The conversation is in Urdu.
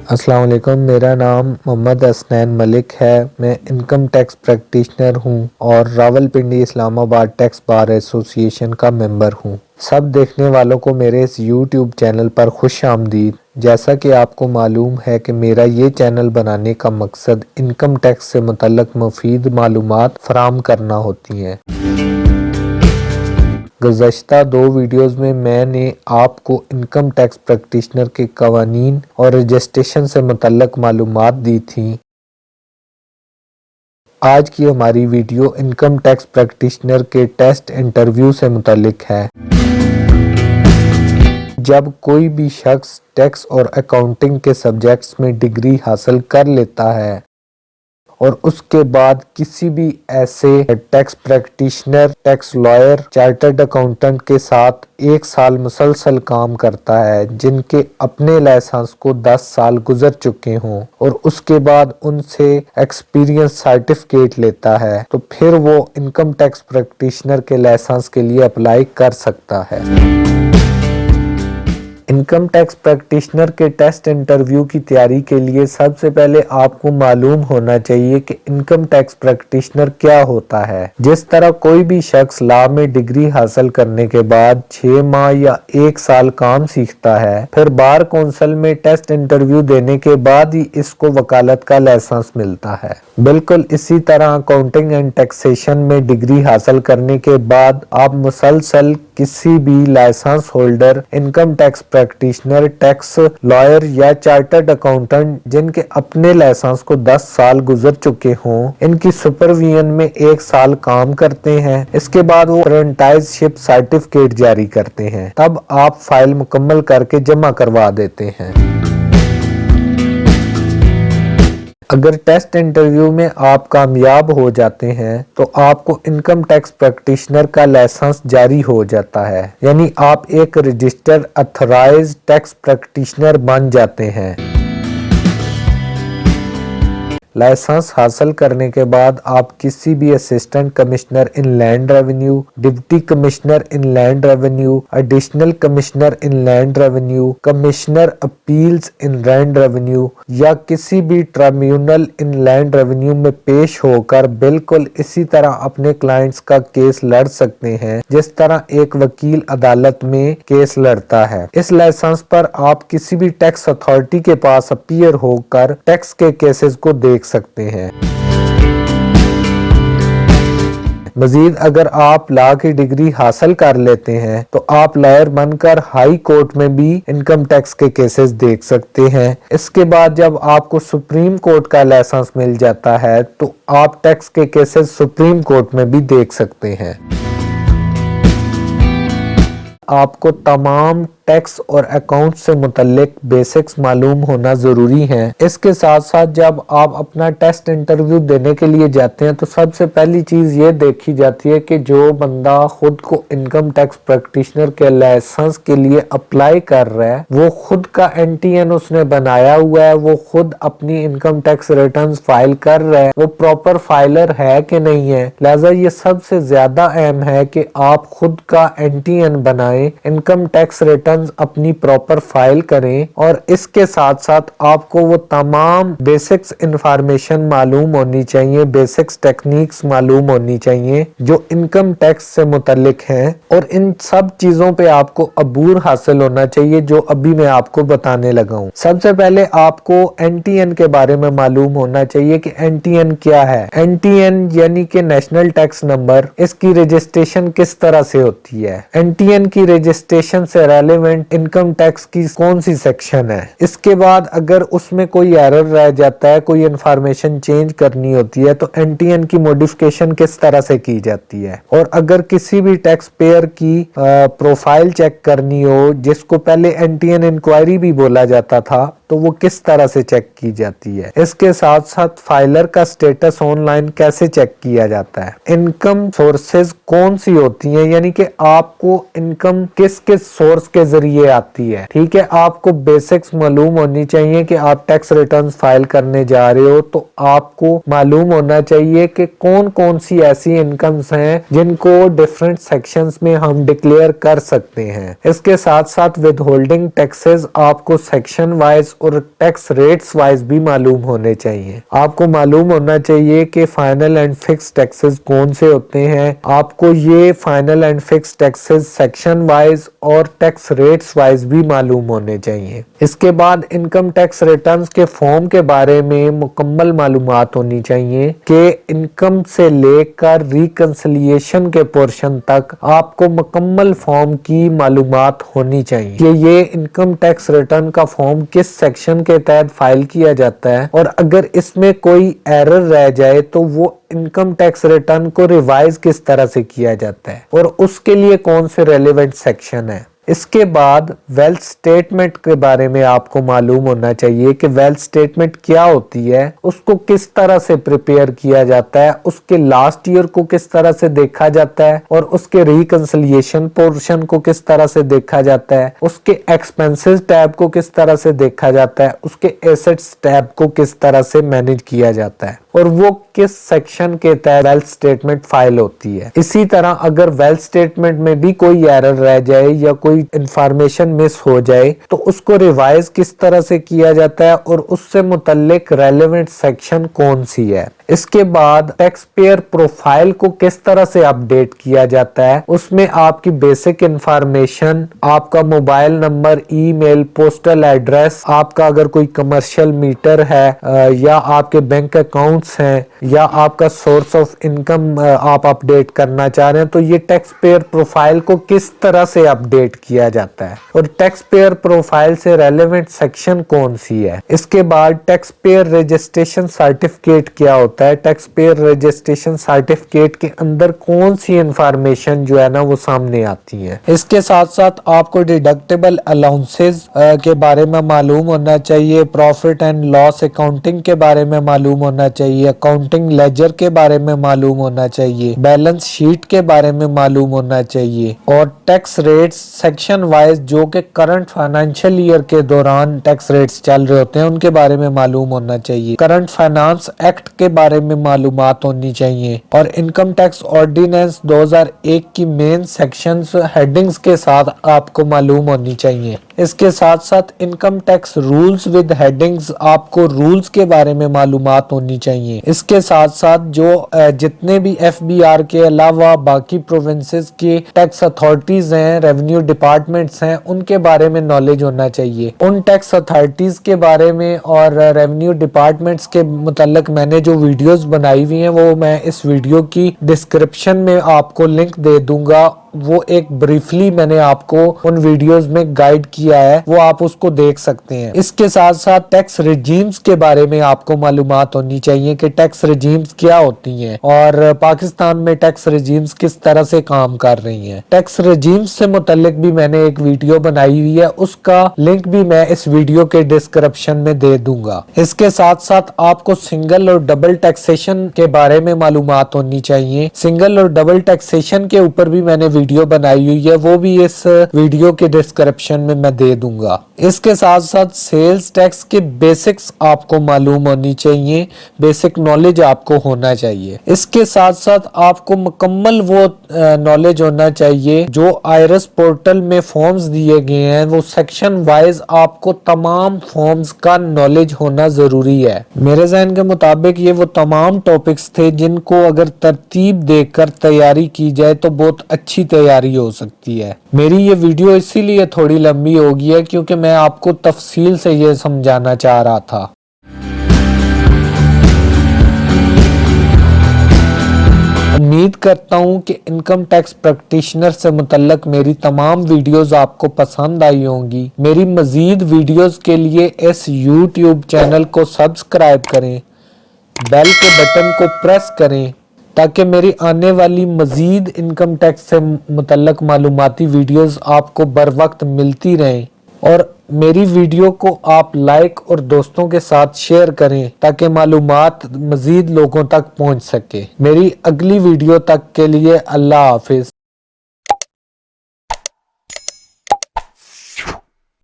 السلام علیکم، میرا نام محمد حسنین ملک ہے۔ میں انکم ٹیکس پریکٹیشنر ہوں اور راولپنڈی اسلام آباد ٹیکس بار ایسوسی ایشن کا ممبر ہوں۔ سب دیکھنے والوں کو میرے اس یوٹیوب چینل پر خوش آمدید۔ جیسا کہ آپ کو معلوم ہے کہ میرا یہ چینل بنانے کا مقصد انکم ٹیکس سے متعلق مفید معلومات فراہم کرنا ہوتی ہیں۔ گزشتہ 2 ویڈیوز میں نے آپ کو انکم ٹیکس پریکٹیشنر کے قوانین اور رجسٹریشن سے متعلق معلومات دی تھیں۔ آج کی ہماری ویڈیو انکم ٹیکس پریکٹیشنر کے ٹیسٹ انٹرویو سے متعلق ہے۔ جب کوئی بھی شخص ٹیکس اور اکاؤنٹنگ کے سبجیکٹس میں ڈگری حاصل کر لیتا ہے اور اس کے بعد کسی بھی ایسے tax practitioner, tax lawyer, chartered accountant کے ساتھ 1 سال مسلسل کام کرتا ہے، جن کے اپنے لائسنس کو 10 سال گزر چکے ہوں، اور اس کے بعد ان سے ایکسپیرینس سرٹیفکیٹ لیتا ہے، تو پھر وہ انکم ٹیکس پریکٹیشنر کے لائسنس کے لیے اپلائی کر سکتا ہے۔ انکم ٹیکس پریکٹیشنر کے ٹیسٹ انٹرویو کی تیاری کے لیے سب سے پہلے آپ کو معلوم ہونا چاہیے کہ انکم ٹیکس پریکٹیشنر کیا ہوتا ہے۔ جس طرح کوئی بھی شخص لا میں ڈگری حاصل کرنے کے بعد 6 ماہ یا 1 سال کام سیکھتا ہے، پھر بار کونسل میں ٹیسٹ انٹرویو دینے کے بعد ہی اس کو وکالت کا لائسنس ملتا ہے۔ بالکل اسی طرح اکاؤنٹنگ اینڈ ٹیکسیشن میں ڈگری حاصل کرنے کے بعد آپ مسلسل کسی بھی licence holder, income tax practitioner, tax lawyer یا چارٹرڈ اکاؤنٹنٹ جن کے اپنے لائسنس کو 10 سال گزر چکے ہوں، ان کی سپرویژن میں 1 سال کام کرتے ہیں۔ اس کے بعد وہ اپرنٹائز شپ سرٹیفکیٹ جاری کرتے ہیں، تب آپ فائل مکمل کر کے جمع کروا دیتے ہیں۔ اگر ٹیسٹ انٹرویو میں آپ کامیاب ہو جاتے ہیں تو آپ کو انکم ٹیکس پریکٹیشنر کا لائسنس جاری ہو جاتا ہے، یعنی آپ ایک رجسٹرڈ اتھرائزڈ ٹیکس پریکٹیشنر بن جاتے ہیں۔ لائسنس حاصل کرنے کے بعد آپ کسی بھی اسسٹنٹ کمشنر ان لینڈ ریونیو، ڈپٹی کمشنر ان لینڈ ریونیو، ایڈیشنل کمشنر ان لینڈ ریونیو، کمشنر اپیلز ان لینڈ ریونیو یا کسی بھی ٹربیونل ان لینڈ ریونیو میں پیش ہو کر بالکل اسی طرح اپنے کلائنٹس کا کیس لڑ سکتے ہیں جس طرح ایک وکیل عدالت میں کیس لڑتا ہے۔ اس لائسنس پر آپ کسی بھی ٹیکس اتھارٹی کے پاس اپیئر ہو کر ٹیکس کے کیسز کو دیکھ سکتے ہیں۔ مزید اگر آپ لا کی ڈگری حاصل کر لیتے ہیں تو آپ لائر بن کر ہائی کورٹ میں بھی انکم ٹیکس کے کیسز دیکھ سکتے ہیں۔ اس کے بعد جب آپ کو سپریم کورٹ کا لائسنس مل جاتا ہے تو آپ ٹیکس کے کیسز سپریم کورٹ میں بھی دیکھ سکتے ہیں۔ آپ کو تمام ٹیکس اور اکاؤنٹ سے متعلق بیسکس معلوم ہونا ضروری ہے۔ اس کے ساتھ ساتھ جب آپ اپنا ٹیسٹ انٹرویو دینے کے لیے جاتے ہیں تو سب سے پہلی چیز یہ دیکھی جاتی ہے کہ جو بندہ خود کو انکم ٹیکس پریکٹیشنر کے لائسنس کے لیے اپلائی کر رہا ہے وہ خود کا NTN اس نے بنایا ہوا ہے، وہ خود اپنی انکم ٹیکس ریٹرنز فائل کر رہا ہے، وہ پراپر فائلر ہے کہ نہیں ہے۔ لہذا یہ سب سے زیادہ اہم ہے کہ آپ خود کا NTN بنائیں، انکم ٹیکس ریٹرن اپنی پراپر فائل کریں، اور اس کے ساتھ ساتھ آپ کو وہ تمام بیسکس انفارمیشن معلوم ہونی چاہیے، بیسکس ٹیکنیکس معلوم ہونی چاہیے جو انکم ٹیکس سے متعلق ہیں، اور ان سب چیزوں پہ آپ کو عبور حاصل ہونا چاہیے جو ابھی میں آپ کو بتانے لگا ہوں۔ سب سے پہلے آپ کو NTN کے بارے میں معلوم ہونا چاہیے کہ NTN کیا ہے۔ NTN یعنی کہ نیشنل ٹیکس نمبر، اس کی رجسٹریشن کس طرح سے ہوتی ہے، NTN کی رجسٹریشن سے ریلیونٹ انکم ٹیکس کی کون سی سیکشن ہے۔ اس کے بعد اگر اس میں کوئی ایرر رہ جاتا ہے، کوئی انفارمیشن چینج کرنی ہوتی ہے تو NTN کی موڈیفکیشن کس طرح سے کی جاتی ہے، اور اگر کسی بھی ٹیکس پیئر کی پروفائل چیک کرنی ہو جس کو پہلے NTN انکوائری بھی بولا جاتا تھا تو وہ کس طرح سے چیک کی جاتی ہے۔ اس کے ساتھ ساتھ فائلر کا سٹیٹس آن لائن کیسے چیک کیا جاتا ہے، انکم سورسز کون سی ہوتی ہیں، یعنی کہ آپ کو انکم کس کس سورس کے ذریعے آتی ہے۔ ٹھیک ہے، آپ کو بیسکس معلوم ہونی چاہیے کہ آپ ٹیکس ریٹرنز فائل کرنے جا رہے ہو تو آپ کو معلوم ہونا چاہیے کہ کون کون سی ایسی انکمز ہیں جن کو ڈیفرنٹ سیکشنز میں ہم ڈکلیئر کر سکتے ہیں۔ اس کے ساتھ ساتھ ود ہولڈنگ ٹیکسز آپ کو سیکشن وائز اور ٹیکس ریٹس وائز بھی معلوم ہونے چاہیے۔ آپ کو معلوم ہونا چاہیے کہ فائنل اینڈ فکس ٹیکسز کون سے ہوتے ہیں۔ آپ کو یہ final and fix taxes section wise اور ٹیکس ریٹس وائز بھی معلوم ہونے چاہیے۔ اس کے بعد انکم ٹیکس ریٹرنز کے فارم کے بارے میں مکمل معلومات ہونی چاہیے کہ انکم سے لے کر ریکنسلیشن کے پورشن تک آپ کو مکمل فارم کی معلومات ہونی چاہیے کہ یہ انکم ٹیکس ریٹرن کا فارم کس سیکشن کے تحت فائل کیا جاتا ہے، اور اگر اس میں کوئی ایرر رہ جائے تو وہ انکم ٹیکس ریٹرن کو ریوائز کس طرح سے کیا جاتا ہے اور اس کے لیے کون سے ریلیونٹ سیکشن ہے۔ اس کے بعد ویلتھ سٹیٹمنٹ کے بارے میں آپ کو معلوم ہونا چاہیے کہ ویلتھ سٹیٹمنٹ کیا ہوتی ہے، اس کو کس طرح سے پریپیئر کیا جاتا ہے، اس کے لاسٹ ایئر کو کس طرح سے دیکھا جاتا ہے اور اس کے ریکنسلیشن پورشن کو کس طرح سے دیکھا جاتا ہے، اس کے ایکسپنسز ٹیب کو کس طرح سے دیکھا جاتا ہے، اس کے ایسٹس ٹیب کو کس طرح سے مینیج کیا جاتا ہے اور وہ کس سیکشن کے تحت ویلتھ سٹیٹمنٹ فائل ہوتی ہے۔ اسی طرح اگر ویلتھ سٹیٹمنٹ میں بھی کوئی ایرر رہ جائے یا کوئی انفارمیشن مس ہو جائے تو اس کو ریوائز کس طرح سے کیا جاتا ہے اور اس سے متعلق ریلیونٹ سیکشن کون سی ہے۔ اس کے بعد ٹیکس پیئر پروفائل کو کس طرح سے اپڈیٹ کیا جاتا ہے، اس میں آپ کی بیسک انفارمیشن، آپ کا موبائل نمبر، ای میل، پوسٹل ایڈریس، آپ کا اگر کوئی کمرشل میٹر ہے یا آپ کے بینک اکاؤنٹس ہیں یا آپ کا سورس آف انکم آپ اپڈیٹ کرنا چاہ رہے ہیں، تو یہ ٹیکس پیئر پروفائل کو کس طرح سے اپڈیٹ کیا جاتا ہے اور ٹیکس پیئر پروفائل سے ریلیونٹ سیکشن کون سی ہے۔ اس کے بعد ٹیکس پیئر رجسٹریشن سرٹیفکیٹ کیا ہوتا ہے، ٹیکس پیئر رجسٹریشن سرٹیفکیٹ کے اندر کون سی انفارمیشن جو ہے نا وہ سامنے آتی ہے۔ اس کے ساتھ ساتھ آپ کو ڈیڈکٹیبل الاؤنسز کے بارے میں معلوم ہونا چاہیے، پروفٹ اینڈ لاس اکاؤنٹنگ کے بارے میں معلوم ہونا چاہیے، اکاؤنٹنگ لیجر کے بارے میں معلوم ہونا چاہیے، بیلنس شیٹ کے بارے میں معلوم ہونا چاہیے، اور ٹیکس ریٹس سیکشن وائز جو کہ کرنٹ فائنینشیل ایئر کے دوران ٹیکس ریٹس چل رہے ہوتے ہیں ان کے بارے میں معلوم ہونا چاہیے، کرنٹ فائنانس ایکٹ کے بارے میں معلومات ہونی چاہیے، اور انکم ٹیکس آرڈیننس 2001 کی مین سیکشنز ہیڈنگز کے ساتھ آپ کو معلوم ہونی چاہیے۔ اس کے ساتھ ساتھ income tax rules with headings, آپ کو رولز کے بارے میں معلومات ہونی چاہیے۔ اس کے ساتھ ساتھ جو جتنے بھی ایف بی آر کے علاوہ باقی پروونسز کی ٹیکس اتھارٹیز ہیں، ریونیو ڈپارٹمنٹس ہیں، ان کے بارے میں نالج ہونا چاہیے۔ ان ٹیکس اتھارٹیز کے بارے میں اور ریونیو ڈپارٹمنٹس کے متعلق میں نے جو ویڈیوز بنائی ہوئی ہیں وہ میں اس ویڈیو کی ڈسکرپشن میں آپ کو لنک دے دوں گا، وہ ایک بریفلی میں نے آپ کو ان ویڈیوز میں گائیڈ کیا ہے، وہ آپ اس کو دیکھ سکتے ہیں۔ اس کے ساتھ ساتھ ٹیکس ریجیمز کے بارے میں آپ کو معلومات ہونی چاہیے کہ ٹیکس ریجیمز کیا ہوتی ہیں اور پاکستان میں ٹیکس ریجیمز کس طرح سے کام کر رہی ہیں۔ ٹیکس ریجیمز سے متعلق بھی میں نے ایک ویڈیو بنائی ہوئی ہے، اس کا لنک بھی میں اس ویڈیو کے ڈسکرپشن میں دے دوں گا۔ اس کے ساتھ ساتھ آپ کو سنگل اور ڈبل ٹیکسیشن کے بارے میں معلومات ہونی چاہیے۔ سنگل اور ڈبل ٹیکسیشن کے اوپر بھی میں نے ویڈیو بنائی ہوئی ہے، وہ بھی اس ویڈیو کے ڈسکرپشن میں دے دوں گا۔ اس کے ساتھ ساتھ سیلز ٹیکس کے بیسکس آپ کو معلوم ہونی چاہیے، بیسک نالج آپ کو ہونا چاہیے۔ اس کے ساتھ ساتھ آپ کو مکمل وہ نالج ہونا چاہیے جو آئرس پورٹل میں فارمز دیے گئے ہیں، وہ سیکشن وائز آپ کو تمام فارمز کا نالج ہونا ضروری ہے۔ میرے ذہن کے مطابق یہ وہ تمام ٹاپکس تھے جن کو اگر ترتیب دے کر تیاری کی جائے تو بہت اچھی تیاری ہو سکتی ہے۔ میری یہ ویڈیو اسی لیے تھوڑی لمبی ہو گئی ہے کیونکہ میں آپ کو تفصیل سے یہ سمجھانا چاہ رہا تھا۔ امید کرتا ہوں کہ انکم ٹیکس پریکٹیشنر سے متعلق میری تمام ویڈیوز آپ کو پسند آئی ہوں گی۔ میری مزید ویڈیوز کے لیے اس یوٹیوب چینل کو سبسکرائب کریں، بیل کے بٹن کو پریس کریں تاکہ میری آنے والی مزید انکم ٹیکس سے متعلق معلوماتی ویڈیوز آپ کو بر وقت ملتی رہیں، اور میری ویڈیو کو آپ لائک اور دوستوں کے ساتھ شیئر کریں تاکہ معلومات مزید لوگوں تک پہنچ سکے۔ میری اگلی ویڈیو تک کے لیے اللہ حافظ۔